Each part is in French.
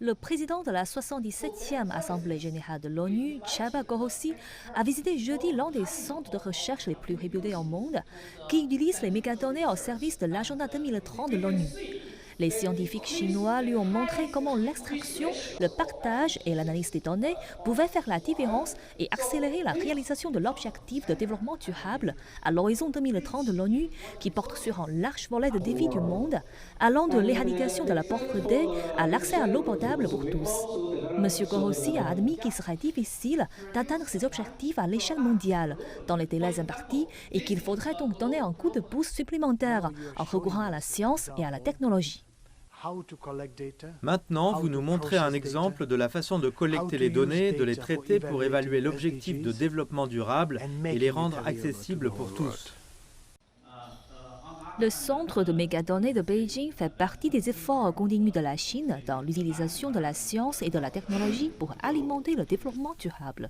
Le président de la 77e Assemblée générale de l'ONU, Csaba Kőrösi, a visité jeudi l'un des centres de recherche les plus réputés au monde, qui utilise les mégadonnées au service de l'agenda 2030 de l'ONU. Les scientifiques chinois lui ont montré comment l'extraction, le partage et l'analyse des données pouvaient faire la différence et accélérer la réalisation de l'objectif de développement durable à l'horizon 2030 de l'ONU, qui porte sur un large volet de défis du monde, allant de l'éradication de la pauvreté à l'accès à l'eau potable pour tous. M. Kőrösi a admis qu'il serait difficile d'atteindre ces objectifs à l'échelle mondiale dans les délais impartis et qu'il faudrait donc donner un coup de pouce supplémentaire en recourant à la science et à la technologie. Maintenant, vous nous montrez un exemple de la façon de collecter les données, de les traiter pour évaluer l'objectif de développement durable et les rendre accessibles pour tous. Le centre de mégadonnées de Beijing fait partie des efforts continus de la Chine dans l'utilisation de la science et de la technologie pour alimenter le développement durable.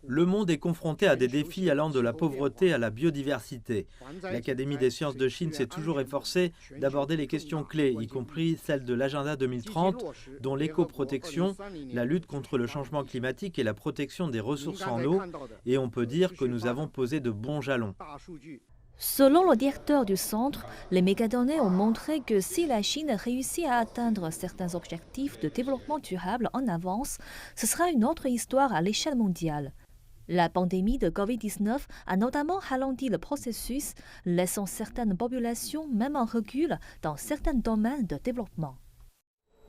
Le monde est confronté à des défis allant de la pauvreté à la biodiversité. L'Académie des sciences de Chine s'est toujours efforcée d'aborder les questions clés, y compris celles de l'agenda 2030, dont l'éco-protection, la lutte contre le changement climatique et la protection des ressources en eau, et on peut dire que nous avons posé de bons jalons. Selon le directeur du centre, les mégadonnées ont montré que si la Chine réussit à atteindre certains objectifs de développement durable en avance, ce sera une autre histoire à l'échelle mondiale. La pandémie de Covid-19 a notamment ralenti le processus, laissant certaines populations même en recul dans certains domaines de développement.